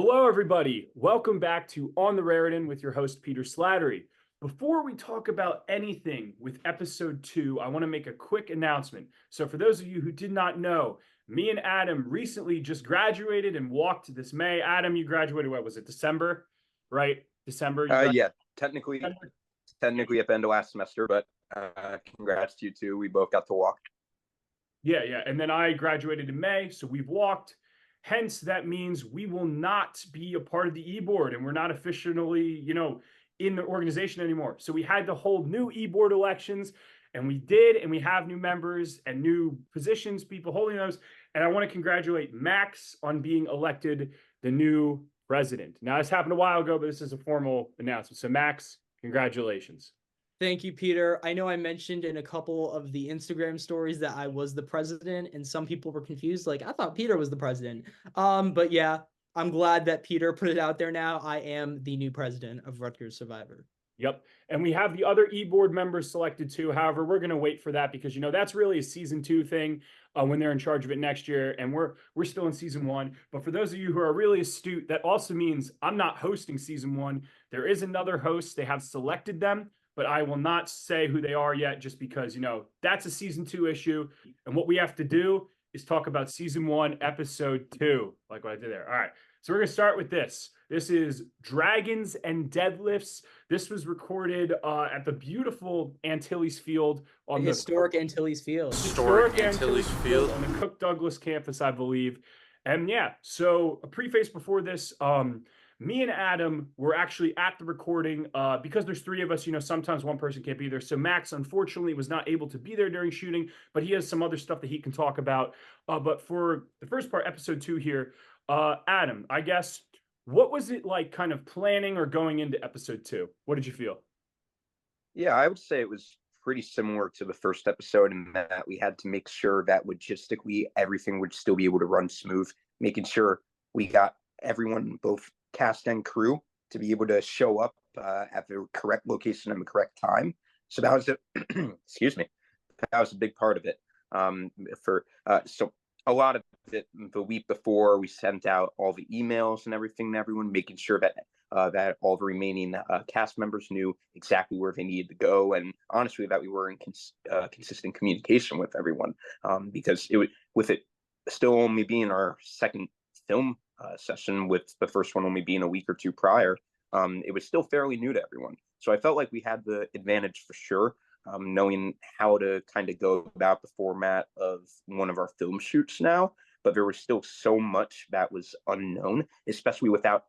Hello, everybody. Welcome back to On the Raritan with your host, Peter Slattery. Before we talk about anything with episode 2, I want to make a quick announcement. So for those of you who did not know, me and Adam recently just graduated and walked this May. Adam, you graduated, what was it, December? Right? December? Yeah, technically at the end of last semester, but congrats to you too. We both got to walk. Yeah. And then I graduated in May, so we've walked. Hence, that means we will not be a part of the e-board, and we're not officially, in the organization anymore. So we had to hold new e-board elections, and we did, and we have new members and new positions, people holding those. And I want to congratulate Max on being elected the new president. Now, this happened a while ago, but this is a formal announcement. So Max, congratulations. Thank you, Peter. I know I mentioned in a couple of the Instagram stories that I was the president, and some people were confused. Like, I thought Peter was the president. But yeah, I'm glad that Peter put it out there now. I am the new president of Rutgers Survivor. Yep. And we have the other e-board members selected too. However, we're going to wait for that because, that's really a season 2 thing when they're in charge of it next year. And we're still in season 1. But for those of you who are really astute, that also means I'm not hosting season 1. There is another host. They have selected them, but I will not say who they are yet just because, that's a season 2 issue. And what we have to do is talk about season 1, episode 2, like what I did there. All right. So we're going to start with this. This is Dragons and Deadlifts. This was recorded at the beautiful Antilles Field on the historic Antilles Field. Historic Antilles Field on the Cook Douglas campus, I believe. And yeah, so a preface before this, me and Adam were actually at the recording because there's 3 of us, sometimes one person can't be there. So Max, unfortunately, was not able to be there during shooting, but he has some other stuff that he can talk about. But for the first part, episode 2 here, Adam, I guess, what was it like kind of planning or going into episode 2? What did you feel? Yeah, I would say it was pretty similar to the first episode in that we had to make sure that logistically everything would still be able to run smooth, making sure we got everyone, both cast and crew, to be able to show up at the correct location and the correct time. So that was excuse me, that was a big part of it. So a lot of it the week before, we sent out all the emails and everything to everyone, making sure that that all the remaining cast members knew exactly where they needed to go, and honestly, that we were in consistent communication with everyone, because with it still only being our second film session, with the first one only being a week or 2 prior, it was still fairly new to everyone. So I felt like we had the advantage for sure, knowing how to kind of go about the format of one of our film shoots now, but there was still so much that was unknown, especially without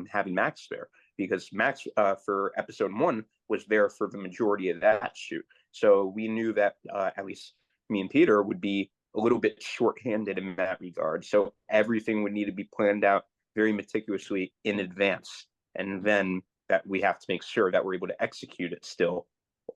having Max there, because Max for episode 1 was there for the majority of that shoot. So we knew that at least me and Peter would be a little bit shorthanded in that regard. So everything would need to be planned out very meticulously in advance. And then that we have to make sure that we're able to execute it still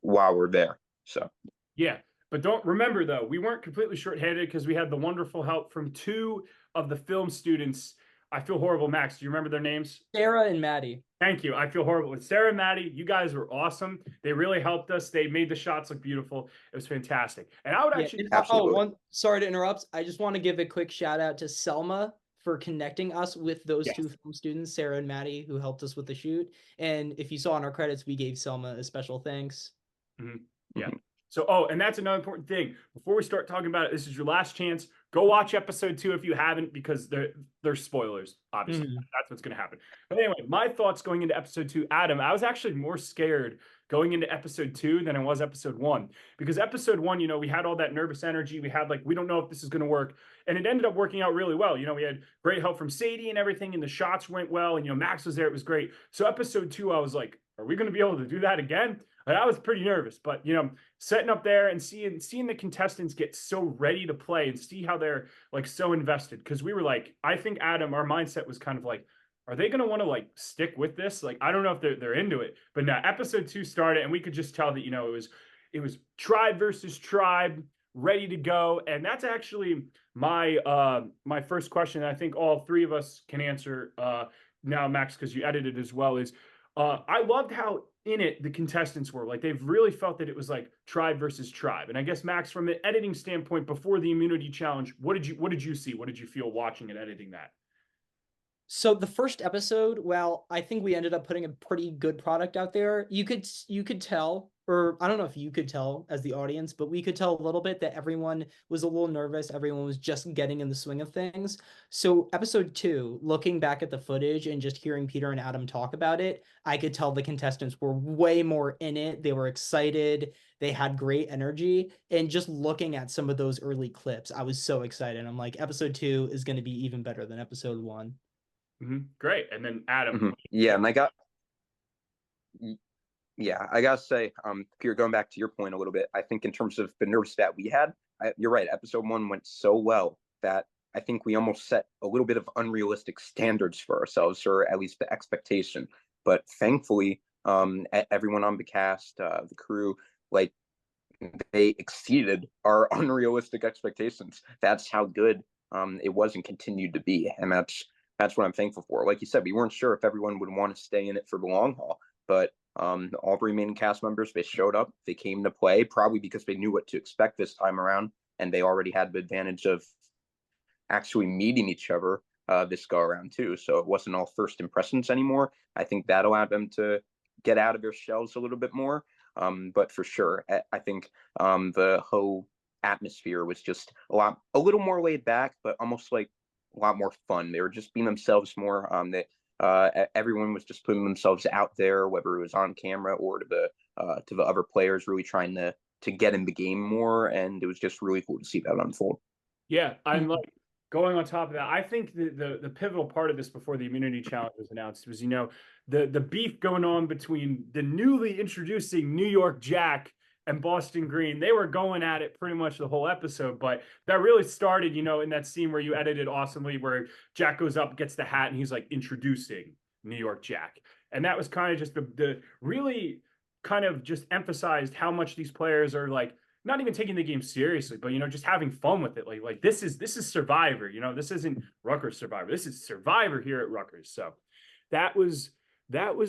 while we're there. So yeah, but don't remember though, we weren't completely shorthanded because we had the wonderful help from 2 of the film students. I feel horrible, Max. Do you remember their names? Sarah and Maddie. Thank you. I feel horrible. With Sarah and Maddie, you guys were awesome. They really helped us. They made the shots look beautiful. It was fantastic. And I would actually... sorry to interrupt. I just want to give a quick shout out to Selma for connecting us with those 2 film students, Sarah and Maddie, who helped us with the shoot. And if you saw in our credits, we gave Selma a special thanks. Mm-hmm. Yeah. So, and that's another important thing. Before we start talking about it, this is your last chance. Go watch episode 2 if you haven't, because they're spoilers, obviously. Mm-hmm. That's what's going to happen. But anyway, my thoughts going into episode 2, Adam, I was actually more scared going into episode 2 than I was episode 1. Because episode 1, we had all that nervous energy. We had we don't know if this is going to work. And it ended up working out really well. We had great help from Sadie and everything, and the shots went well. And, Max was there. It was great. So episode 2, I was like, are we going to be able to do that again? I was pretty nervous, but setting up there and seeing the contestants get so ready to play and see how they're so invested, because we were I think, Adam, our mindset was kind of are they going to want to stick with this? I don't know if they're into it. But now episode 2 started, and we could just tell that it was tribe versus tribe, ready to go. And that's actually my my first question. I think all 3 of us can answer now, Max, because you edited as well. Is I loved how in it the contestants were they've really felt that it was tribe versus tribe. And I guess, Max, from an editing standpoint, before the immunity challenge, what did you see? What did you feel watching and editing that? So the first episode, well, I think we ended up putting a pretty good product out there. You could tell, or I don't know if you could tell as the audience, but we could tell a little bit that everyone was a little nervous. Everyone was just getting in the swing of things. So episode 2, looking back at the footage and just hearing Peter and Adam talk about it, I could tell the contestants were way more in it. They were excited. They had great energy. And just looking at some of those early clips, I was so excited. I'm like, episode 2 is going to be even better than episode 1. Great. And then Adam. Yeah, and I gotta say, Peter, going back to your point a little bit, I think in terms of the nerves that we had, you're right. Episode 1 went so well that I think we almost set a little bit of unrealistic standards for ourselves, or at least the expectation. But thankfully, everyone on the cast, the crew, like, they exceeded our unrealistic expectations. That's how good it was and continued to be, and that's what I'm thankful for. Like you said, we weren't sure if everyone would want to stay in it for the long haul, but all the remaining cast members, they showed up, they came to play, probably because they knew what to expect this time around, and they already had the advantage of actually meeting each other this go around too. So it wasn't all first impressions anymore. I think that allowed them to get out of their shells a little bit more. But for sure, I think the whole atmosphere was just a little more laid back, but almost like a lot more fun. They were just being themselves more. Everyone was just putting themselves out there, whether it was on camera or to the other players, really trying to get in the game more. And it was just really cool to see that unfold. Yeah, I'm like going on top of that. I think the pivotal part of this before the immunity challenge was announced was, the beef going on between the newly introducing New York Jack and Boston Green. They were going at it pretty much the whole episode, but that really started, in that scene where you edited awesomely, where Jack goes up, gets the hat, and he's like introducing New York Jack. And that was kind of just the really kind of just emphasized how much these players are like not even taking the game seriously, but just having fun with it. Like this is Survivor. This isn't Rutgers Survivor. This is Survivor here at Rutgers. So that was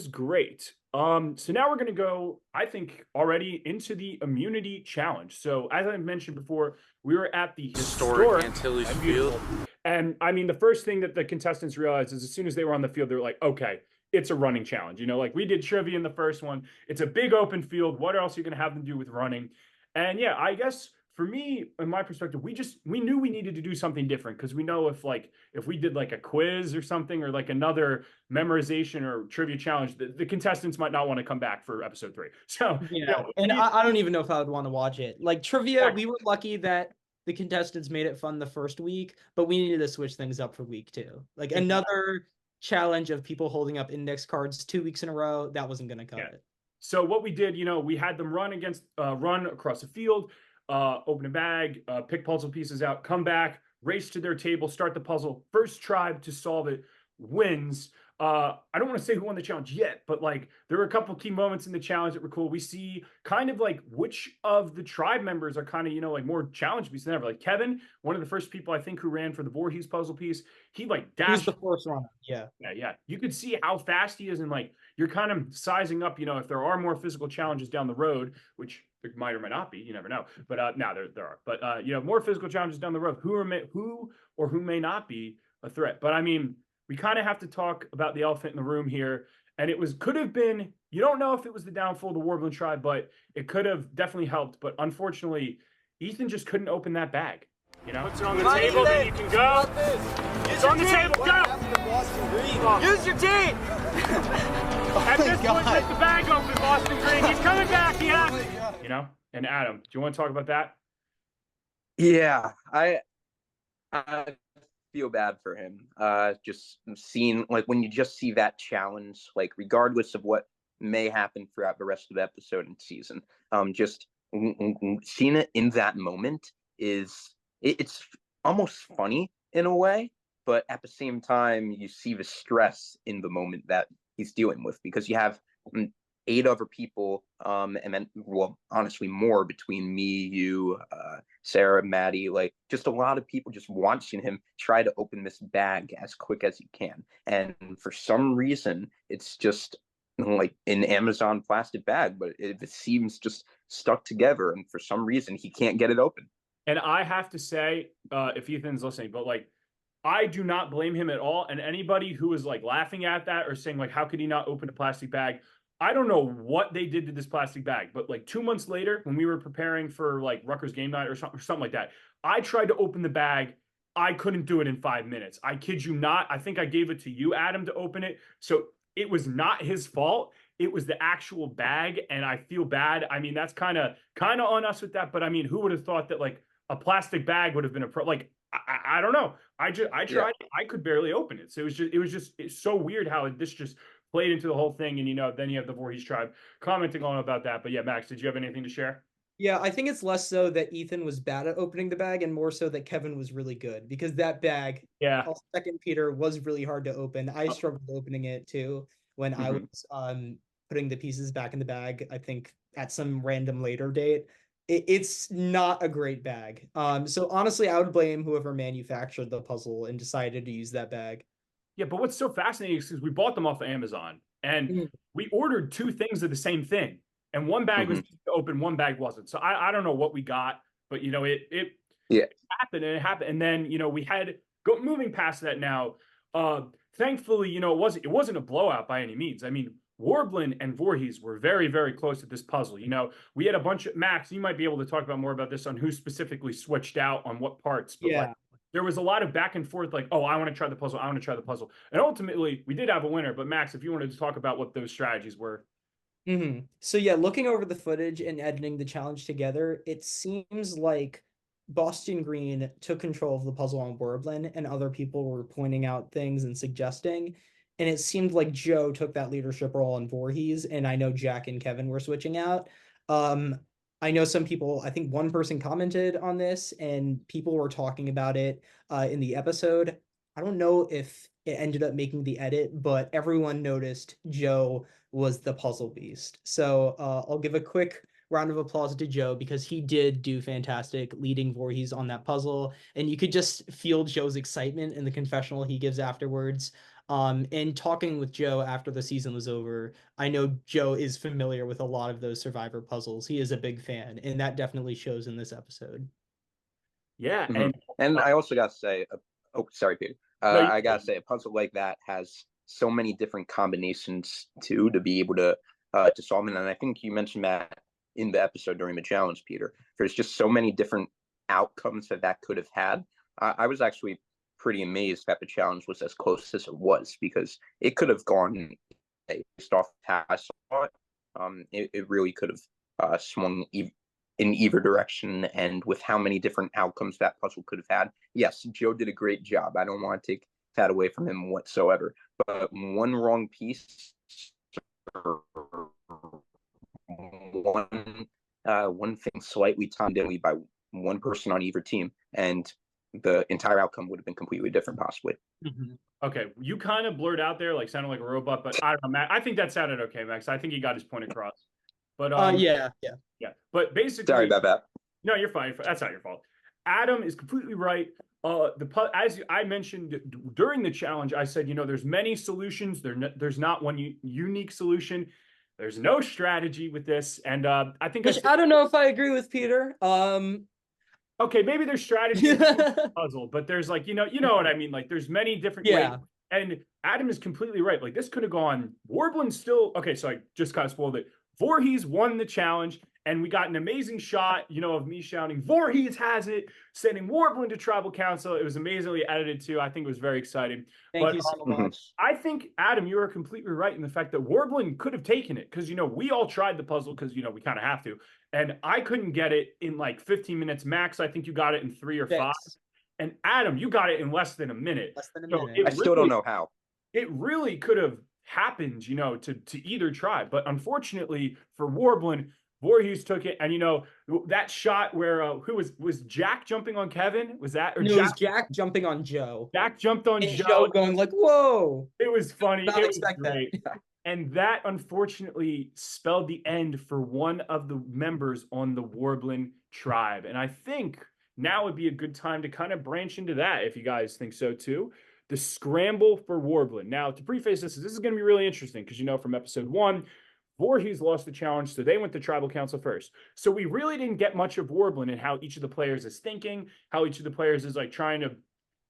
great. So now we're going to go, I think, already into the immunity challenge. So as I mentioned before, we were at the historic Antilles Field. And I mean, the first thing that the contestants realized is as soon as they were on the field, they're like, okay, it's a running challenge. Like we did trivia in the first one. It's a big open field. What else are you going to have them do with running? And yeah, I guess for me, in my perspective, we knew we needed to do something different, because we know if we did like a quiz or something, or like another memorization or trivia challenge, the contestants might not want to come back for episode 3. So yeah, and I don't even know if I would want to watch it. Like trivia, we were lucky that the contestants made it fun the first week, but we needed to switch things up for week 2. Like another challenge of people holding up index cards 2 weeks in a row, that wasn't going to cut it. So what we did, we had them run across the field, open a bag, pick puzzle pieces out, come back, race to their table, start the puzzle. First tribe to solve it wins. I don't want to say who won the challenge yet, but like there were a couple key moments in the challenge that were cool. We see kind of like which of the tribe members are kind of, like more challenge pieces than ever. Like Kevin, one of the first people I think who ran for the Voorhees puzzle piece, he like dashed. He's the first runner. Yeah. Yeah. You could see how fast he is, and like you're kind of sizing up, if there are more physical challenges down the road, which there might or might not be, you never know. But now there are. But more physical challenges down the road. Who may not be a threat. But I mean, we kind of have to talk about the elephant in the room here. And could have been, you don't know if it was the downfall of the Warbling tribe, but it could have definitely helped. But unfortunately, Ethan just couldn't open that bag. Puts it on the table, then you can go. It's on the table, go! Use your team! At this point, take the bag open, Boston Green. He's coming back, he has to. And Adam, do you want to talk about that? Yeah, I feel bad for him. Just seeing, like, when you just see that challenge, like, regardless of what may happen throughout the rest of the episode and season, just seeing it in that moment it's almost funny in a way, but at the same time, you see the stress in the moment that he's dealing with, because you have 8 other people, and then, well, honestly, more between me, you, Sarah, Maddie, like just a lot of people just watching him try to open this bag as quick as he can. And for some reason, it's just like an Amazon plastic bag, but it seems just stuck together. And for some reason, he can't get it open. And I have to say, if Ethan's listening, but like, I do not blame him at all. And anybody who is like laughing at that or saying like, how could he not open a plastic bag? I don't know what they did to this plastic bag, but like 2 months later, when we were preparing for like Rutgers game night or something like that, I tried to open the bag. I couldn't do it in 5 minutes. I kid you not. I think I gave it to you, Adam, to open it. So it was not his fault. It was the actual bag, and I feel bad. I mean, that's kind of on us with that. But I mean, who would have thought that like a plastic bag would have been a pro? Like I don't know. I tried. Yeah. I could barely open it. So it was just it's so weird how this just played into the whole thing. And then you have the Voorhees tribe commenting on about that. But yeah, Max, did you have anything to share? Yeah, I think it's less so that Ethan was bad at opening the bag and more so that Kevin was really good, because that bag, I'll second Peter, was really hard to open. I struggled opening it too when I was putting the pieces back in the bag, I think at some random later date. It's not a great bag. So honestly, I would blame whoever manufactured the puzzle and decided to use that bag. Yeah, but what's so fascinating is we bought them off of Amazon and we ordered 2 things of the same thing. And one bag was open, one bag wasn't. So I don't know what we got, but it happened and it happened. And then, we had moving past that now. Thankfully, it wasn't a blowout by any means. I mean, Warblin and Voorhees were very, very close at this puzzle. We had a bunch of Max, you might be able to talk about more about this on who specifically switched out on what parts. But like, there was a lot of back and forth, like, oh, I want to try the puzzle. I want to try the puzzle. And ultimately, we did have a winner. But Max, if you wanted to talk about what those strategies were. So yeah, looking over the footage and editing the challenge together, it seems like Boston Green took control of the puzzle on Warblin and other people were pointing out things and suggesting. And it seemed like Joe took that leadership role on Voorhees, and I know Jack and Kevin were switching out. I know some people, I think one person commented on this and people were talking about it in the episode. I don't know if it ended up making the edit, but everyone noticed Joe was the puzzle beast. So I'll give a quick round of applause to Joe because he did do fantastic leading Voorhees on that puzzle. And you could just feel Joe's excitement in the confessional he gives afterwards. And talking with Joe after the season was over, I know Joe is familiar with a lot of those Survivor puzzles. He is a big fan, and that definitely shows in this episode. Yeah, and I also got to say, oh, sorry, Peter. I got to say, a puzzle like that has so many different combinations too to be able to solve it. And I think you mentioned that in the episode during the challenge, Peter. There's just so many different outcomes that could have had. I was actually pretty amazed that the challenge was as close as it was, because it could have gone based off how I saw it. It really could have swung in either direction, and with how many different outcomes that puzzle could have had. Yes, Joe did a great job. I don't want to take that away from him whatsoever. But one wrong piece, one thing slightly timed in by one person on either team, and the entire outcome would have been completely different, possibly. Okay, you kind of blurred out there, like sounded like a robot, but I don't know, Matt. I think that sounded okay, Max. I think he got his point across. But yeah. But basically, sorry about that. No, you're fine. That's not your fault. Adam is completely right. As I mentioned during the challenge, I said, there's many solutions. There's not one unique solution. There's no strategy with this, and I think I don't know if I agree with Peter. Okay, maybe there's strategy in the puzzle, but there's like, you know what I mean? Like there's many different ways. And Adam is completely right. Like this could have gone Warblin still. Okay, so I just kind of spoiled it. Voorhees won the challenge, and we got an amazing shot, of me shouting, Voorhees has it, sending Warblin to tribal council. It was amazingly edited too. I think it was very exciting. Thank you so much. I think, Adam, you are completely right in the fact that Warblin could have taken it because, we all tried the puzzle because, we kind of have to. And I couldn't get it in like 15 minutes max. I think you got it in 3 or 5. And Adam, you got it in less than a minute. Less than a minute. I still don't know how. It really could have happened, to either tribe. But unfortunately for Warblin, Voorhees took it. And, that shot where, who was Jack jumping on Kevin? Was that? Or no, it was Jack jumping on Joe. Jack jumped on and Joe. Going like, whoa. It was funny. Not it expect was great. That. And that, unfortunately, spelled the end for one of the members on the Warblin tribe. And I think now would be a good time to kind of branch into that, if you guys think so too. The scramble for Warblin. Now, to preface this is going to be really interesting because, from episode 1, Voorhees lost the challenge, so they went to tribal council first. So we really didn't get much of Warblin and how each of the players is thinking, how each of the players is like trying to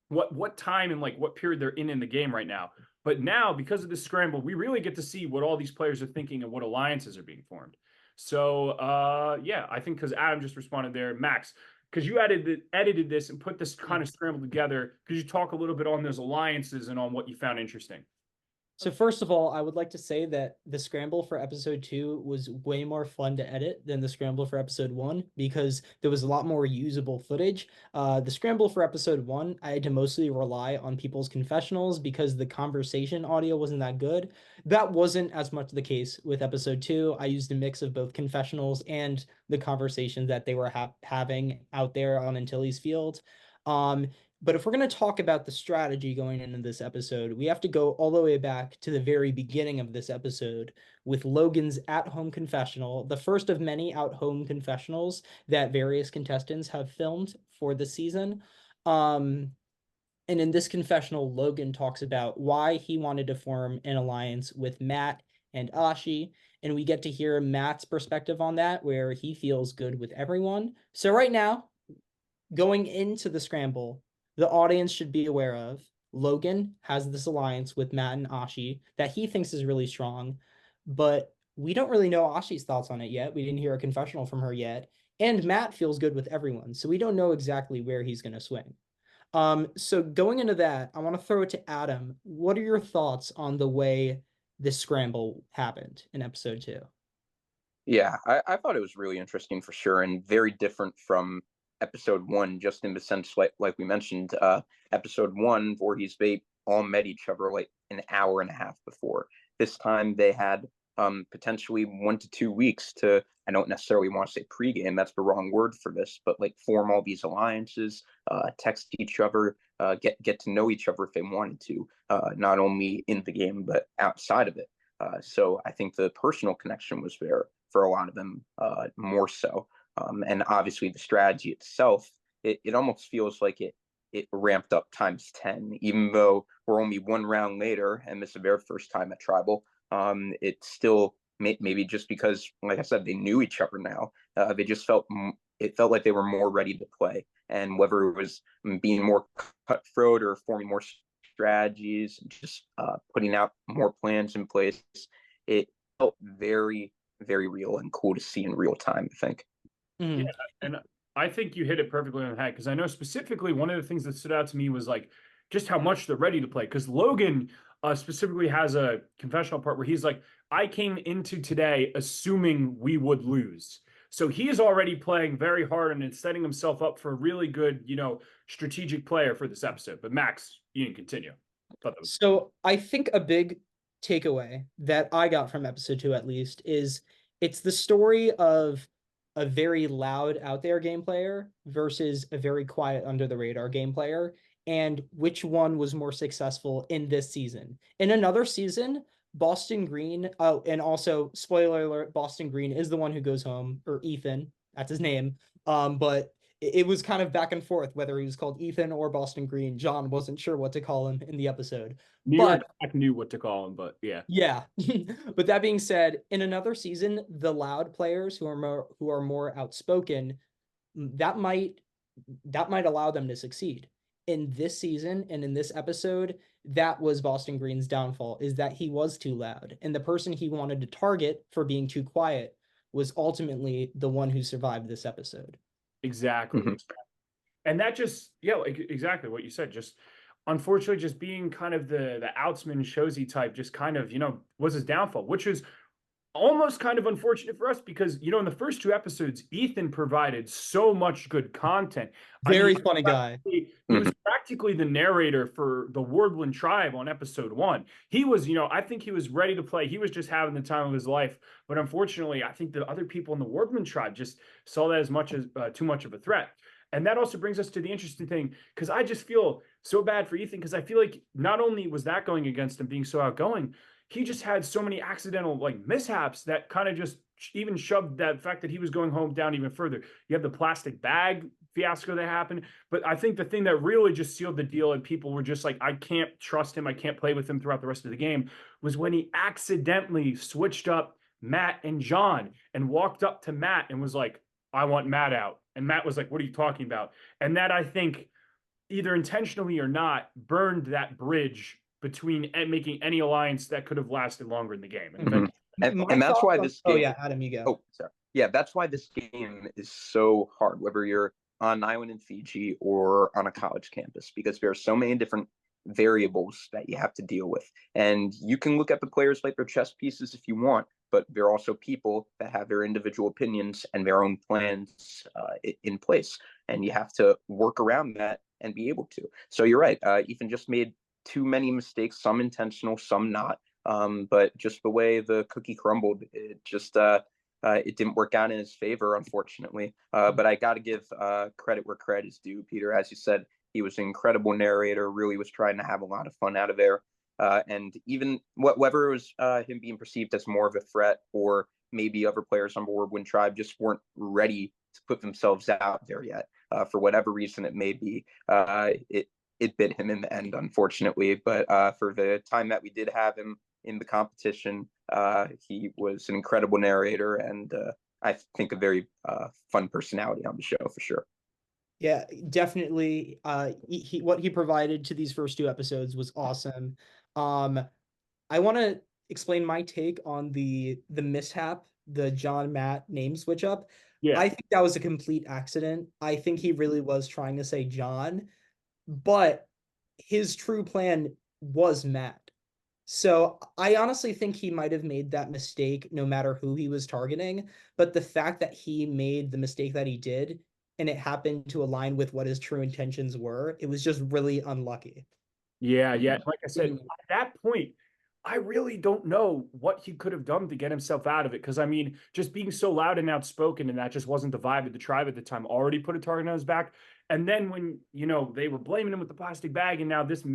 what time and like what period they're in the game right now. But now, because of this scramble, we really get to see what all these players are thinking and what alliances are being formed. So yeah, I think because Adam just responded there, Max, because you edited this and put this kind of scramble together, could you talk a little bit on those alliances and on what you found interesting? So first of all, I would like to say that the scramble for episode 2 was way more fun to edit than the scramble for episode 1 because there was a lot more usable footage. The scramble for episode 1, I had to mostly rely on people's confessionals because the conversation audio wasn't that good. That wasn't as much the case with episode 2. I used a mix of both confessionals and the conversations that they were having out there on Antilles Field. But if we're going to talk about the strategy going into this episode, we have to go all the way back to the very beginning of this episode with Logan's at-home confessional, the first of many at-home confessionals that various contestants have filmed for the season. And in this confessional, Logan talks about why he wanted to form an alliance with Matt and Ashi, and we get to hear Matt's perspective on that, where he feels good with everyone. So right now, going into the scramble, the audience should be aware of Logan has this alliance with Matt and Ashi that he thinks is really strong, but we don't really know Ashi's thoughts on it yet. We didn't hear a confessional from her yet. And Matt feels good with everyone, so we don't know exactly where he's going to swing. So going into that, I want to throw it to Adam. What are your thoughts on the way this scramble happened in episode 2? Yeah, I thought it was really interesting for sure, and very different from episode 1, just in the sense like we mentioned, episode 1, Voorhees, they all met each other like an hour and a half before. This time they had potentially 1 to 2 weeks to, I don't necessarily want to say pregame, that's the wrong word for this, but like form all these alliances, text each other, get to know each other if they wanted to, not only in the game but outside of it. So I think the personal connection was there for a lot of them, more so. And obviously the strategy itself, it almost feels like it ramped up times 10, even though we're only 1 round later and this is their first time at Tribal. It still maybe just because, like I said, they knew each other now. They just felt like they were more ready to play, and whether it was being more cutthroat or forming more strategies, just putting out more plans in place, it felt very, very real and cool to see in real time, I think. Yeah, and I think you hit it perfectly on the head because I know specifically one of the things that stood out to me was like just how much they're ready to play. Because Logan specifically has a confessional part where he's like, I came into today assuming we would lose. So he is already playing very hard and setting himself up for a really good, strategic player for this episode. But Max, you can continue. So I think a big takeaway that I got from episode 2, at least, is it's the story of a very loud out there game player versus a very quiet under the radar game player, and which one was more successful in this season. In another season, Boston Green, oh, and also spoiler alert, Boston Green is the one who goes home, or Ethan, that's his name. But it was kind of back and forth whether he was called Ethan or Boston Green. John wasn't sure what to call him in the episode. New York knew what to call him, but yeah. Yeah. But that being said, in another season, the loud players who are more outspoken, that might allow them to succeed. In this season and in this episode, that was Boston Green's downfall, is that he was too loud. And the person he wanted to target for being too quiet was ultimately the one who survived this episode. Exactly. Mm-hmm. And that just, exactly what you said. Just unfortunately, just being kind of the outsman showsy type, just kind of, was his downfall, which is almost kind of unfortunate for us because, in the first 2 episodes, Ethan provided so much good content. Very funny guy. He was practically the narrator for the Warbling Tribe on episode 1. He was, I think he was ready to play. He was just having the time of his life. But unfortunately, I think the other people in the Warbling Tribe just saw that as much as too much of a threat. And that also brings us to the interesting thing, because I just feel so bad for Ethan, because I feel like not only was that going against him being so outgoing, he just had so many accidental mishaps that kind of just even shoved that fact that he was going home down even further. You have the plastic bag fiasco that happened. But I think the thing that really just sealed the deal and people were just like, I can't trust him, I can't play with him throughout the rest of the game, was when he accidentally switched up Matt and John and walked up to Matt and was like, I want Matt out. And Matt was like, what are you talking about? And that, I think, either intentionally or not, burned that bridge between and making any alliance that could have lasted longer in the game. And, and that's why this game. Oh yeah, Adam, you go. Oh, sorry. Yeah, that's why this game is so hard, whether you're on an island in Fiji or on a college campus, because there are so many different variables that you have to deal with. And you can look at the players like they're chess pieces if you want, but they're also people that have their individual opinions and their own plans in place. And you have to work around that and be able to. So you're right. Ethan just made too many mistakes, some intentional, some not. But just the way the cookie crumbled, it didn't work out in his favor, unfortunately. But I got to give credit where credit is due, Peter. As you said, he was an incredible narrator, really was trying to have a lot of fun out of there. And even whether it was him being perceived as more of a threat or maybe other players on board when Tribe just weren't ready to put themselves out there yet, for whatever reason it may be, it bit him in the end, unfortunately. But for the time that we did have him in the competition, he was an incredible narrator and I think a very fun personality on the show for sure. Yeah, definitely. What he provided to these first two episodes was awesome. I want to explain my take on the mishap, the John Matt name switch up. Yeah. I think that was a complete accident. I think he really was trying to say John, but his true plan was Matt. So I honestly think he might have made that mistake no matter who he was targeting. But the fact that he made the mistake that he did and it happened to align with what his true intentions were, it was just really unlucky. Yeah. Like I said, at that point, I really don't know what he could have done to get himself out of it. Because I mean, just being so loud and outspoken, and that just wasn't the vibe of the tribe at the time, already put a target on his back. And then when, they were blaming him with the plastic bag and now this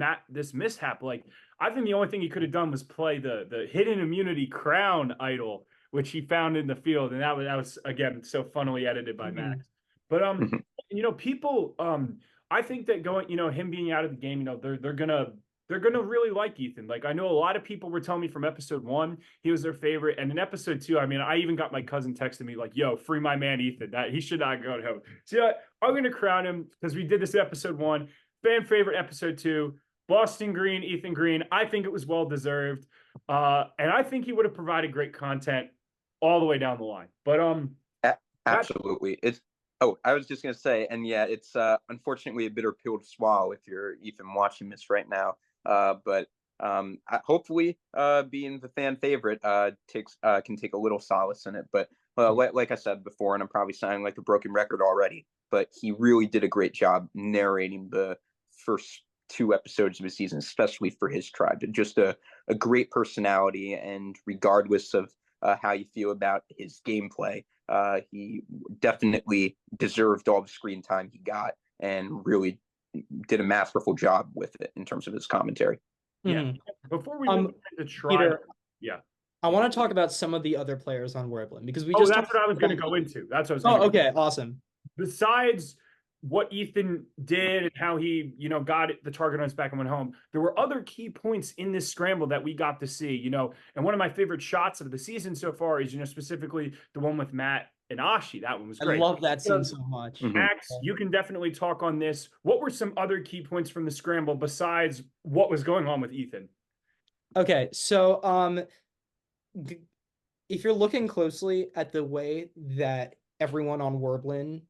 mishap, like, I think the only thing he could have done was play the hidden immunity crown idol, which he found in the field. And that was again, so funnily edited by Max. But, people, I think that going, him being out of the game, they're gonna really like Ethan. Like, I know a lot of people were telling me from episode 1 he was their favorite, and in episode 2, I mean, I even got my cousin texting me like, "Yo, free my man Ethan. That he should not go to home." So I'm gonna crown him because we did this episode 1, fan favorite episode 2, Boston Green, Ethan Green. I think it was well deserved, and I think he would have provided great content all the way down the line. But absolutely, it's. Oh, I was just going to say, and yeah, it's unfortunately a bitter pill to swallow if you're even watching this right now. But hopefully, being the fan favorite can take a little solace in it. But like I said before, and I'm probably sounding like a broken record already, but he really did a great job narrating the first 2 episodes of the season, especially for his tribe. Just a great personality, and regardless of how you feel about his gameplay, he definitely deserved all the screen time he got and really did a masterful job with it in terms of his commentary. Yeah. Before we move into tribe, Peter, yeah, I want to talk about some of the other players on Warbling because we that's what I was going to go into. That's what I was. Oh, okay, awesome. Besides what Ethan did and how he, got the target on his back and went home, there were other key points in this scramble that we got to see, and one of my favorite shots of the season so far is, specifically the one with Matt and Ashi. That one was great. I love that scene so much. Max, you can definitely talk on this. What were some other key points from the scramble besides what was going on with Ethan? Okay, so if you're looking closely at the way that everyone on Warbling,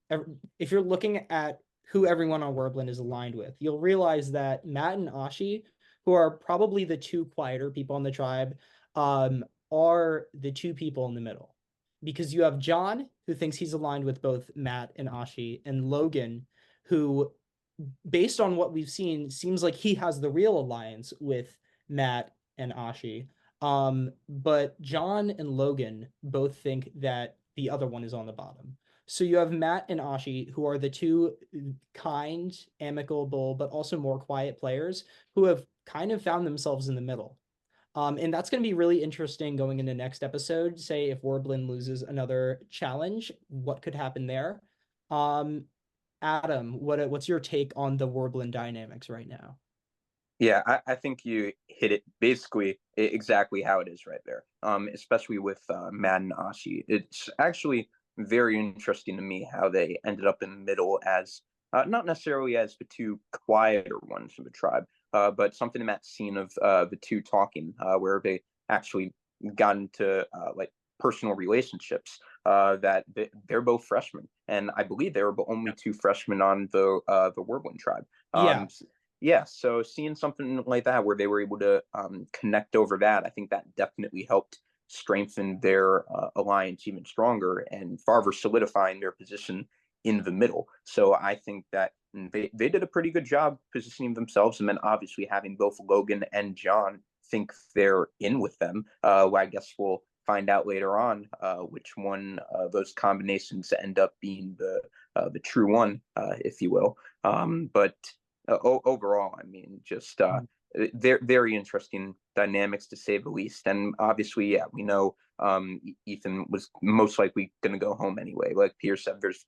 if you're looking at who everyone on Warbling is aligned with, you'll realize that Matt and Ashi, who are probably the 2 quieter people on the tribe, are the 2 people in the middle. Because you have John, who thinks he's aligned with both Matt and Ashi, and Logan, who, based on what we've seen, seems like he has the real alliance with Matt and Ashi. But John and Logan both think that the other one is on the bottom. So you have Matt and Ashi, who are the 2 kind, amicable, but also more quiet players who have kind of found themselves in the middle. And that's going to be really interesting going into next episode. Say if Warbling loses another challenge, what could happen there? Adam, what's your take on the Warbling dynamics right now? Yeah, I think you hit it basically exactly how it is right there. Especially with Matt and Ashi. It's actually very interesting to me how they ended up in the middle, as not necessarily as the two quieter ones of the tribe, but something in that scene of the two talking, where they actually got into like personal relationships. That they're both freshmen, and I believe they were the only two freshmen on the Warbling tribe. Yeah. Yeah, so seeing something like that where they were able to connect over that, I think that definitely helped strengthen their alliance even stronger and farther solidifying their position in the middle. So I think that they did a pretty good job positioning themselves, and then obviously having both Logan and John think they're in with them. I guess we'll find out later on which one of those combinations end up being the true one, if you will. But overall, I mean, just very interesting dynamics to say the least. And obviously, yeah, we know Ethan was most likely going to go home anyway. Like Peter said, there's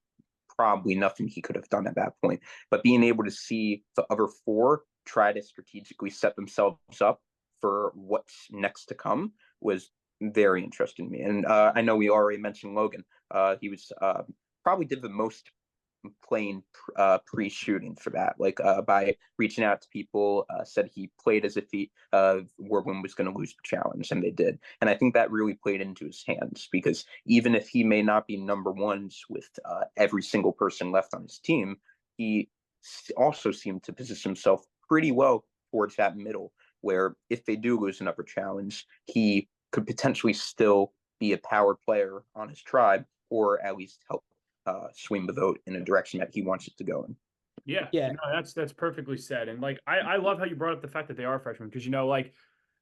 probably nothing he could have done at that point. But being able to see the other four try to strategically set themselves up for what's next to come was very interesting to me. And I know we already mentioned Logan. He was probably did the most playing pre-shooting for that, like by reaching out to people, said he played as if he Warbling was going to lose the challenge, and they did. And I think that really played into his hands, because even if he may not be number ones with every single person left on his team, he also seemed to position himself pretty well towards that middle, where if they do lose another challenge, he could potentially still be a power player on his tribe, or at least help swing the vote in a direction that he wants it to go in. Yeah, no, that's perfectly said. And like, I love how you brought up the fact that they are freshmen, because, you know, like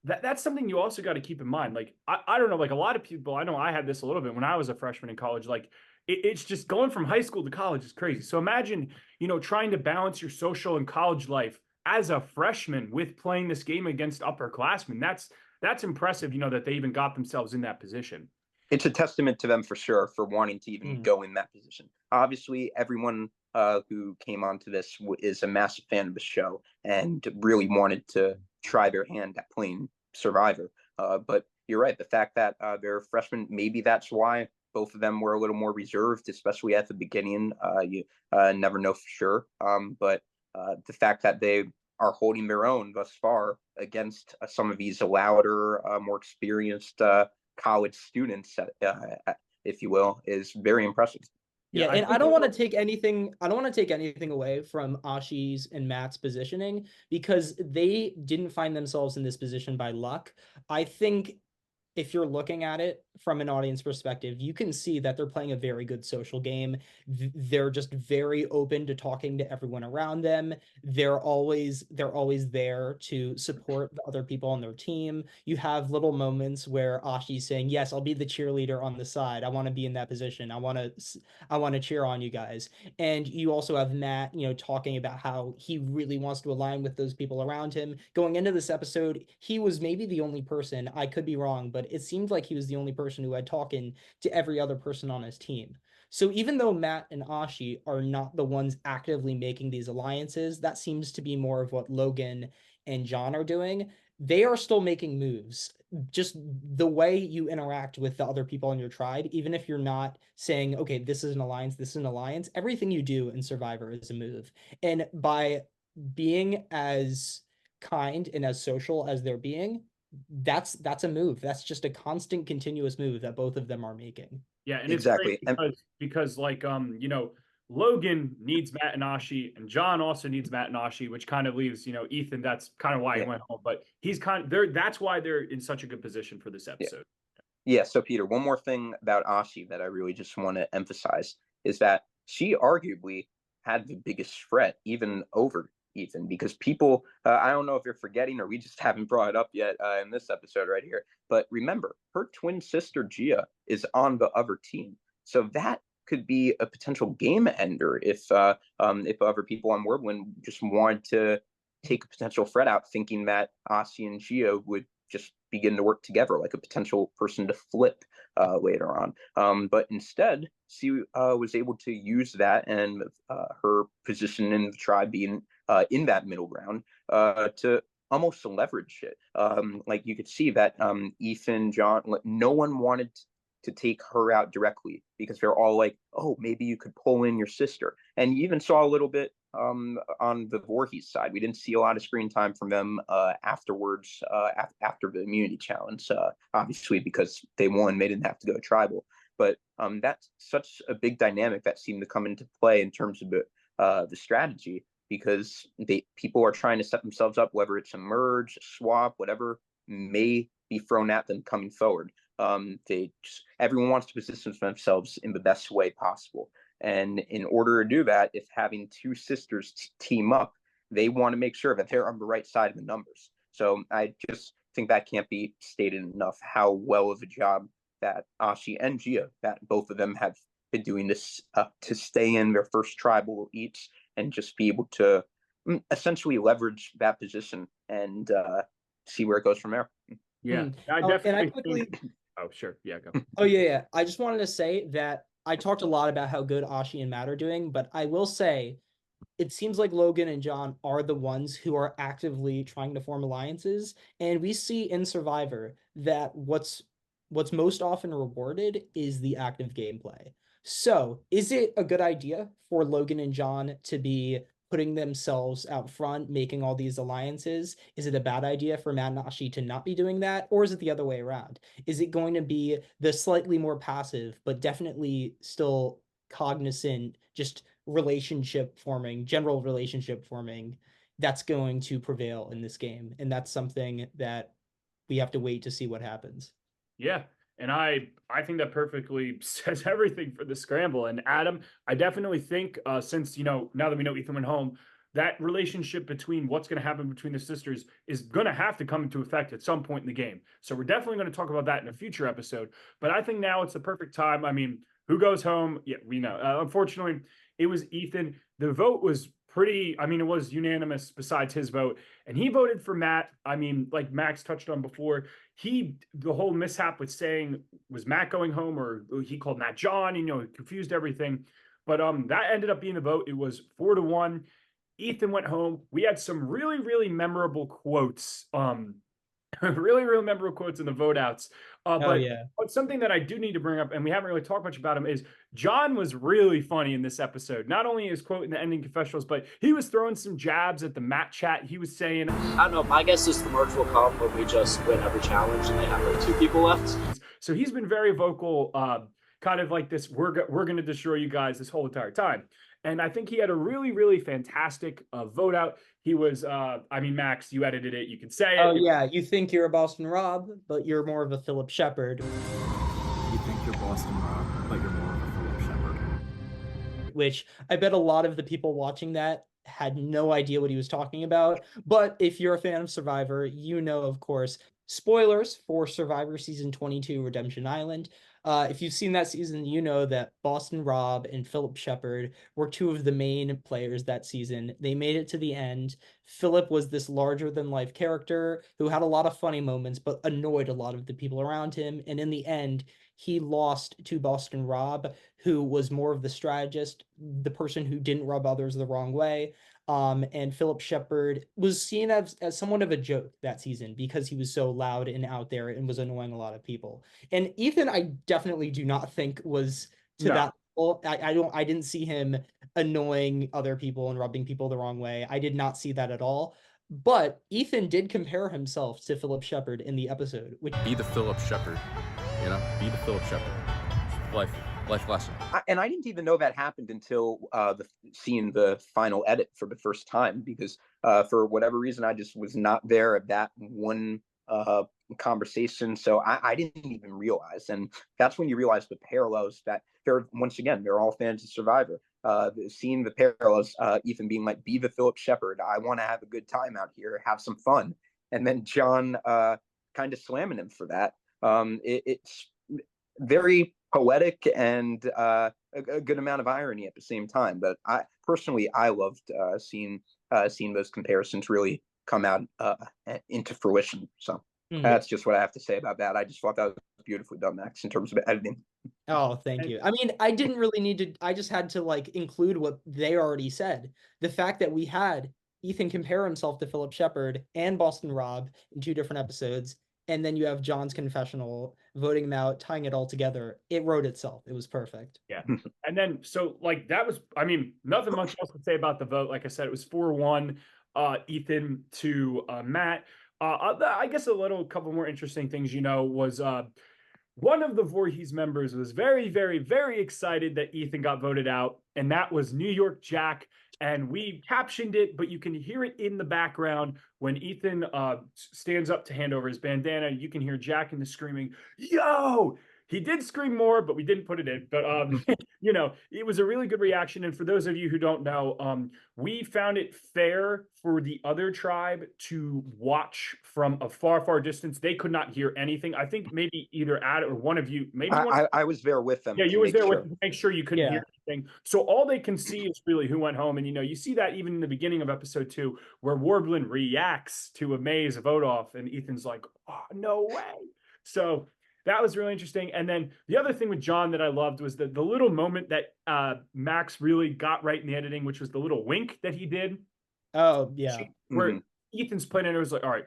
that's something you also got to keep in mind. Like, I don't know, like a lot of people, I know I had this a little bit when I was a freshman in college. Like, it's just going from high school to college is crazy. So imagine, you know, trying to balance your social and college life as a freshman with playing this game against upperclassmen. That's impressive, you know, that they even got themselves in that position. It's a testament to them for sure, for wanting to even go in that position. Obviously, everyone who came onto this is a massive fan of the show and really wanted to try their hand at playing Survivor. But you're right, the fact that they're freshmen, maybe that's why both of them were a little more reserved, especially at the beginning. You never know for sure. But the fact that they are holding their own thus far against some of these louder, more experienced college students, if you will, is very impressive. Yeah, and I don't want to take anything. I don't want to take anything away from Ashi's and Matt's positioning, because they didn't find themselves in this position by luck. I think if you're looking at it from an audience perspective, you can see that they're playing a very good social game. They're just very open to talking to everyone around them. They're always there to support the other people on their team. You have little moments where Ashi's saying, "Yes, I'll be the cheerleader on the side. I want to be in that position. I want to cheer on you guys." And you also have Matt, you know, talking about how he really wants to align with those people around him. Going into this episode, he was maybe the only person, I could be wrong, but it seemed like he was the only person who had talking to every other person on his team. So even though Matt and Ashi are not the ones actively making these alliances, that seems to be more of what Logan and John are doing. They are still making moves. Just the way you interact with the other people in your tribe, even if you're not saying, okay, this is an alliance, this is an alliance, everything you do in Survivor is a move. And by being as kind and as social as they're being, that's a move. That's just a constant, continuous move that both of them are making. Yeah, and exactly. It's great because like you know, Logan needs Matt and Ashi, and John also needs Matt and Ashi, which kind of leaves, you know, Ethan. That's kind of why he went home, but he's kind of there. That's why they're in such a good position for this episode. Yeah. So Peter, one more thing about Ashi that I really just want to emphasize is that she arguably had the biggest threat, even over Ethan, because people, I don't know if you're forgetting or we just haven't brought it up yet in this episode right here, but remember, her twin sister Gia is on the other team, so that could be a potential game ender if other people on Warbling just wanted to take a potential threat out, thinking that Ashi and Gia would just begin to work together like a potential person to flip later on. But instead, she was able to use that and her position in the tribe being in that middle ground to almost leverage it. Like you could see that Ethan, John, no one wanted to take her out directly, because they're all like, oh, maybe you could pull in your sister. And you even saw a little bit on the Voorhees side. We didn't see a lot of screen time from them afterwards, after the immunity challenge, obviously because they won, they didn't have to go tribal. But that's such a big dynamic that seemed to come into play in terms of the strategy, because people are trying to set themselves up, whether it's a merge, a swap, whatever may be thrown at them coming forward. Everyone wants to position themselves in the best way possible. And in order to do that, if having two sisters team up, they want to make sure that they're on the right side of the numbers. So I just think that can't be stated enough, how well of a job that Ashi and Gia, that both of them have been doing this to stay in their first tribal each and just be able to essentially leverage that position and see where it goes from there. Yeah, I definitely quickly... Oh, sure. Yeah, go. Oh, yeah. I just wanted to say that I talked a lot about how good Ashi and Matt are doing, but I will say it seems like Logan and John are the ones who are actively trying to form alliances. And we see in Survivor that what's most often rewarded is the active gameplay. So is it a good idea for Logan and John to be putting themselves out front, making all these alliances? Is it a bad idea for Matt and Ashi to not be doing that? Or is it the other way around? Is it going to be the slightly more passive, but definitely still cognizant, just relationship forming, general relationship forming, that's going to prevail in this game? And that's something that we have to wait to see what happens. Yeah. And I think that perfectly says everything for the scramble. And Adam, I definitely think since, now that we know Ethan went home, that relationship between what's going to happen between the sisters is going to have to come into effect at some point in the game. So we're definitely going to talk about that in a future episode. But I think now it's the perfect time. I mean, who goes home? Yeah, we know. Unfortunately, it was Ethan. The vote was it was unanimous besides his vote. And he voted for Matt. I mean, like Max touched on before, the whole mishap with saying, was Matt going home, or he called Matt John, confused everything. But that ended up being the vote. It was 4-1. Ethan went home. We had some really, really memorable quotes. Really, really memorable quotes in the vote outs. But something that I do need to bring up, and we haven't really talked much about him, is John was really funny in this episode. Not only his quote in the ending confessionals, but he was throwing some jabs at the Matt chat. He was saying, I don't know, my guess is the merge will come when we just win every challenge and they have like 2 people left. So he's been very vocal, kind of like this, we're going to destroy you guys this whole entire time. And I think he had a really, really fantastic vote out. He was, Max, you edited it. You can say it. Oh, yeah. You think you're a Boston Rob, but you're more of a Philip Shepard. You think you're Boston Rob, but you're more of a Philip Shepard. Which I bet a lot of the people watching that had no idea what he was talking about. But if you're a fan of Survivor, of course, spoilers for Survivor Season 22 Redemption Island. If you've seen that season, you know that Boston Rob and Philip Shepard were 2 of the main players that season. They made it to the end. Philip was this larger-than-life character who had a lot of funny moments, but annoyed a lot of the people around him. And in the end, he lost to Boston Rob, who was more of the strategist, the person who didn't rub others the wrong way. And Philip Shepard was seen as somewhat of a joke that season because he was so loud and out there and was annoying a lot of people. And Ethan, I definitely do not think was to that level. I didn't see him annoying other people and rubbing people the wrong way. I did not see that at all. But Ethan did compare himself to Philip Shepard in the episode. Be the Philip Shepard, be the Philip Shepard. Life lesson. And I didn't even know that happened until seeing the final edit for the first time, because for whatever reason I just was not there at that one conversation, so I didn't even realize. And that's when you realize the parallels, that they're all fans of Survivor. Seeing the parallels, Ethan being like, be the Philip Shepard, I want to have a good time out here, have some fun, and then John kind of slamming him for that. It's very poetic and a good amount of irony at the same time. But I loved seeing those comparisons really come out into fruition. So that's just what I have to say about that. I just thought that was beautifully done, Max, in terms of editing. Oh, thank you. I mean, I didn't really need to, I just had to include what they already said. The fact that we had Ethan compare himself to Philip Shepard and Boston Rob in 2 different episodes, and then you have John's confessional, voting him out, tying it all together. It wrote itself. It was perfect. Yeah. And then, so like that was, I mean, nothing much else to say about the vote. Like I said, it was 4-1, Ethan to Matt. I guess a couple more interesting things, was one of the Voorhees members was very, very, very excited that Ethan got voted out, and that was New York Jack. And we captioned it, but you can hear it in the background when Ethan stands up to hand over his bandana. You can hear Jack in the screaming, "Yo!" He did scream more, but we didn't put it in. But, it was a really good reaction. And for those of you who don't know, we found it fair for the other tribe to watch from a far, far distance. They could not hear anything. I think maybe either Ad or one of you, maybe I was there with them. Yeah, you was there to make sure you couldn't hear anything. So all they can see is really who went home. And, you see that even in the beginning of episode 2, where Warblin reacts to a Maze vote off, and Ethan's like, "Oh, no way." So that was really interesting. And then the other thing with John that I loved was the little moment that Max really got right in the editing, which was the little wink that he did. Oh, yeah. Where Ethan's playing and it was like, "All right,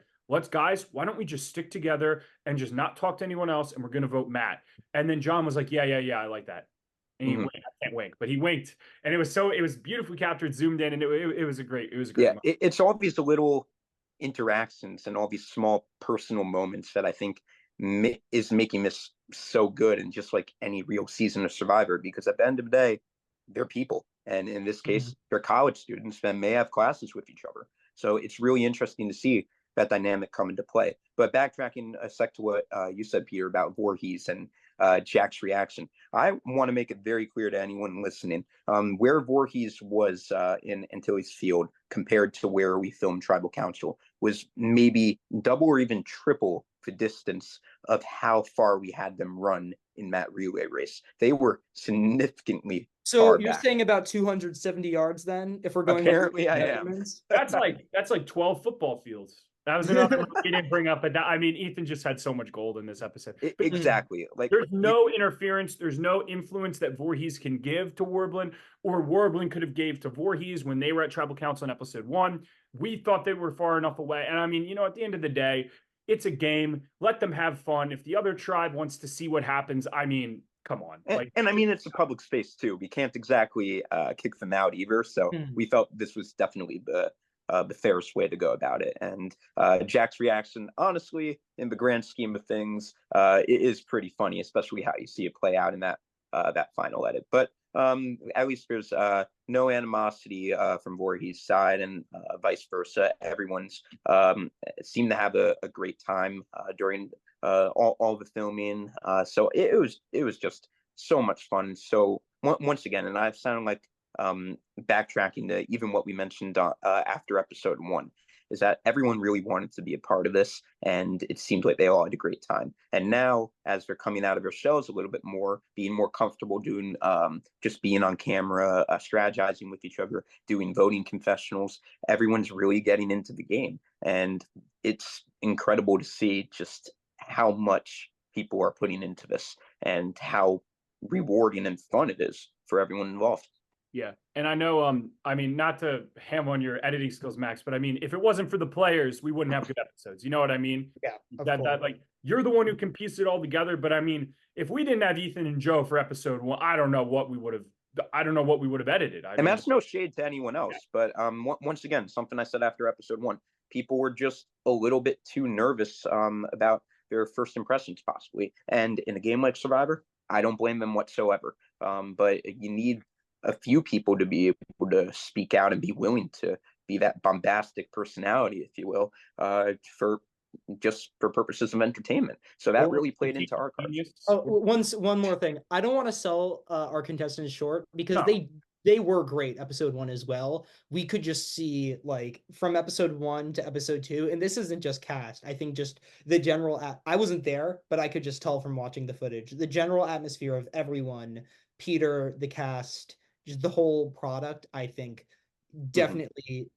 guys, why don't we just stick together and just not talk to anyone else, and we're going to vote Matt." And then John was like, yeah, I like that. And he winked. I can't wink, but he winked. And it was beautifully captured, zoomed in, and it was a great moment. It's all these little interactions and all these small personal moments that I think is making this so good, and just like any real season of Survivor, because at the end of the day, they're people, and in this case, they're college students that may have classes with each other. So it's really interesting to see that dynamic come into play. But backtracking a sec to what you said, Peter, about Voorhees and Jack's reaction, I want to make it very clear to anyone listening where Voorhees was in Antilles Field compared to where we filmed Tribal Council was maybe double or even triple the distance of how far we had them run in that relay race. They were significantly So you're saying about 270 yards then, if we're going apparently I am. That's like 12 football fields. That was another one we didn't bring up, but I mean, Ethan just had so much gold in this episode. Exactly. Like, there's no interference, there's no influence that Voorhees can give to Warblin, or Warblin could have gave to Voorhees when they were at Tribal Council in episode 1. We thought they were far enough away. And I mean, at the end of the day, it's a game. Let them have fun. If the other tribe wants to see what happens, I mean, come on. And I mean, it's a public space too. We can't exactly kick them out either. So we felt this was definitely the fairest way to go about it. And Jack's reaction, honestly, in the grand scheme of things, it is pretty funny, especially how you see it play out in that final edit. But at least there's no animosity from Voorhees' side, and vice versa. Everyone's seemed to have a great time during all the filming. So it was just so much fun. So once again, and I've sounded like backtracking to even what we mentioned after episode 1, is that everyone really wanted to be a part of this, and it seemed like they all had a great time. And now, as they're coming out of their shells a little bit more, being more comfortable doing just being on camera, strategizing with each other, doing voting confessionals, everyone's really getting into the game. And it's incredible to see just how much people are putting into this and how rewarding and fun it is for everyone involved. Yeah. And I know, I mean, not to ham on your editing skills, Max, but I mean, if it wasn't for the players, we wouldn't have good episodes. You know what I mean? Yeah. That like, you're the one who can piece it all together. But I mean, if we didn't have Ethan and Joe for episode 1, I don't know what we would have edited. And that's no shade to anyone else. Yeah. But once again, something I said after episode 1, people were just a little bit too nervous about their first impressions, possibly. And in a game like Survivor, I don't blame them whatsoever. But you need a few people to be able to speak out and be willing to be that bombastic personality, if you will, for purposes of entertainment. So that really played into our cards. Oh, one more thing. I don't want to sell our contestants short, because they were great episode 1 as well. We could just see, like, from episode 1 to episode 2, and this isn't just cast. I think just the general I wasn't there, but I could just tell from watching the footage, the general atmosphere of everyone, Peter, the cast, just the whole product, I think definitely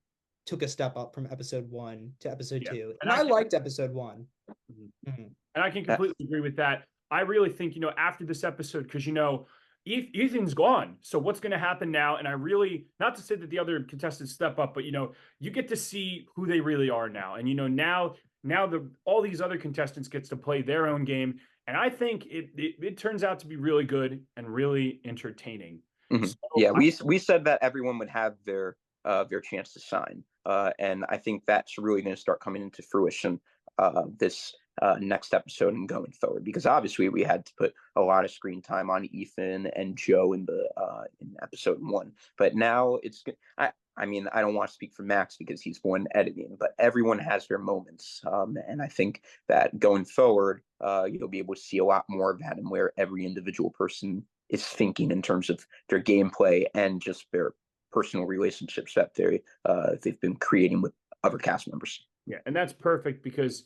took a step up from episode 1 to episode 2. And I liked episode 1. And I can completely agree with that. I really think, after this episode, because, Ethan's gone. So what's going to happen now? And I really, not to say that the other contestants step up, but, you get to see who they really are now. And, now now all these other contestants gets to play their own game. And I think it turns out to be really good and really entertaining. So yeah, we said that everyone would have their chance to shine. And I think that's really going to start coming into fruition this next episode and going forward, because obviously we had to put a lot of screen time on Ethan and Joe in episode 1, but now it's I mean, I don't want to speak for Max because he's the one editing, but everyone has their moments, and I think that going forward you'll be able to see a lot more of that and where every individual person is thinking in terms of their gameplay and just their personal relationships that they've been creating with other cast members. Yeah, and that's perfect because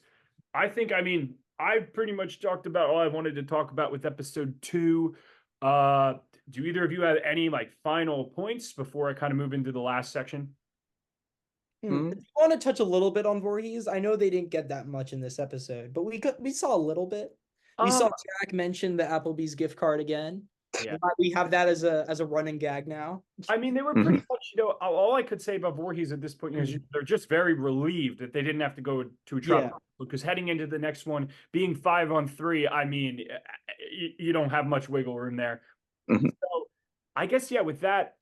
I think, I mean, I've pretty much talked about all I wanted to talk about with episode 2. Do either of you have any like final points before I kind of move into the last section? If you want to touch a little bit on Voorhees, I know they didn't get that much in this episode, but we saw a little bit. We saw Jack mention the Applebee's gift card again. Yeah. We have that as a running gag now. I mean, they were pretty much, all I could say about Voorhees at this point is they're just very relieved that they didn't have to go to a Tropper, because heading into the next one, being 5-on-3, I mean, you don't have much wiggle room there. So I guess, yeah, with that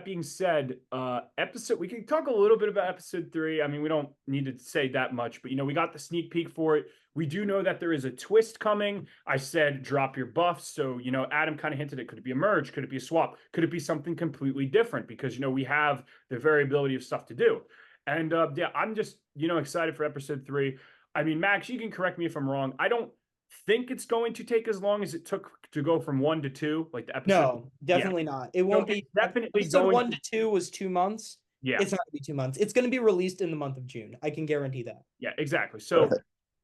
being said, we can talk a little bit about episode 3. I mean, we don't need to say that much, but, we got the sneak peek for it. We do know that there is a twist coming. I said, drop your buffs. So, Adam kind of hinted it. Could it be a merge? Could it be a swap? Could it be something completely different? Because, we have the variability of stuff to do. And, yeah, I'm just, excited for episode 3. I mean, Max, you can correct me if I'm wrong. I don't think it's going to take as long as it took to go from 1 to 2, like the episode. No, definitely not. It won't be. Definitely episode 1 to 2 was 2 months. Yeah, it's not going to be 2 months. It's going to be released in the month of June. I can guarantee that. Yeah, exactly. So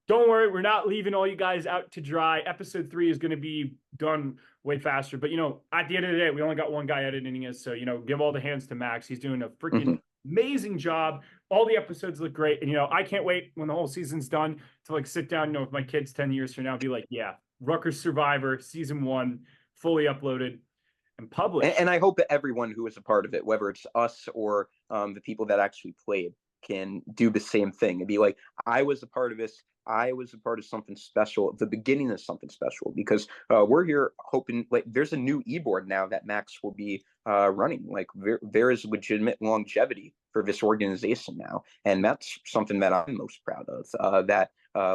don't worry, we're not leaving all you guys out to dry. Episode 3 is going to be done way faster. But at the end of the day, we only got one guy editing it. So give all the hands to Max. He's doing a freaking amazing job. All the episodes look great, and I can't wait when the whole season's done to like sit down, with my kids 10 years from now, and be like, yeah, Rutgers Survivor season 1 fully uploaded and published. And I hope that everyone who was a part of it, whether it's us or the people that actually played, can do the same thing and be like, I was a part of this. I was a part of something special, the beginning of something special, because we're here hoping, like, there's a new e-board now that Max will be running. Like, there is legitimate longevity for this organization now. And that's something that I'm most proud of, that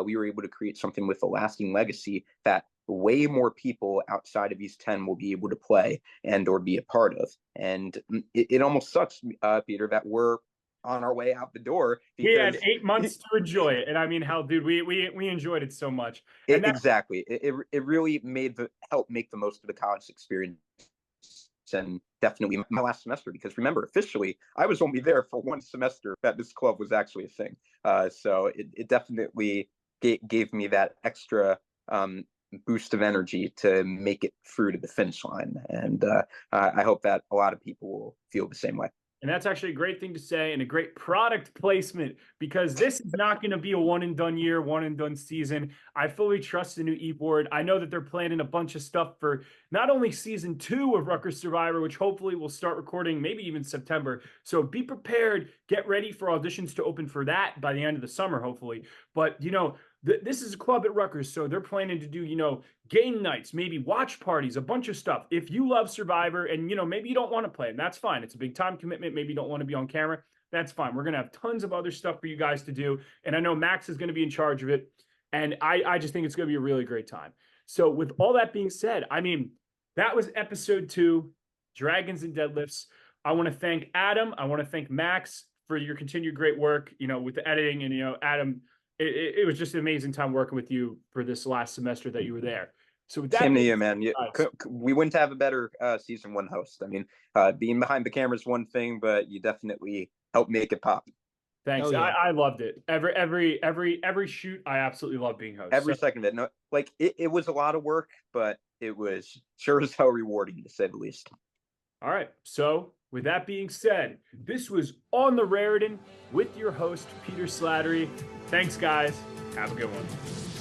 we were able to create something with a lasting legacy that way more people outside of East 10 will be able to play and or be a part of. And it almost sucks, Peter, that we're on our way out the door. We had 8 months to enjoy it, and I mean, hell, dude, we enjoyed it so much. Exactly, it really helped make the most of the college experience, and definitely my last semester. Because remember, officially, I was only there for 1 semester that this club was actually a thing. So it definitely gave me that extra boost of energy to make it through to the finish line, and I hope that a lot of people will feel the same way. And that's actually a great thing to say and a great product placement, because this is not going to be a one and done year, one and done season. I fully trust the new e-board. I know that they're planning a bunch of stuff for not only season 2 of Rutgers Survivor, which hopefully we'll start recording maybe even September. So be prepared, get ready for auditions to open for that by the end of the summer, hopefully. But, this is a club at Rutgers, so they're planning to do, game nights, maybe watch parties, a bunch of stuff. If you love Survivor and, maybe you don't want to play, and that's fine. It's a big time commitment. Maybe you don't want to be on camera. That's fine. We're going to have tons of other stuff for you guys to do. And I know Max is going to be in charge of it. And I just think it's going to be a really great time. So with all that being said, I mean, that was episode 2, Dragons and Deadlifts. I want to thank Adam. I want to thank Max for your continued great work, with the editing. And, Adam, it was just an amazing time working with you for this last semester that you were there. So with that, same to you, man. We wouldn't have a better season 1 host. I mean, being behind the camera is one thing, but you definitely helped make it pop. Thanks. Oh, yeah. I loved it. Every shoot, I absolutely love being host. Every second of it. No, like it was a lot of work, but it was sure as hell rewarding, to say the least. All right. So with that being said, this was On the Raritan with your host, Peter Slattery. Thanks, guys. Have a good one.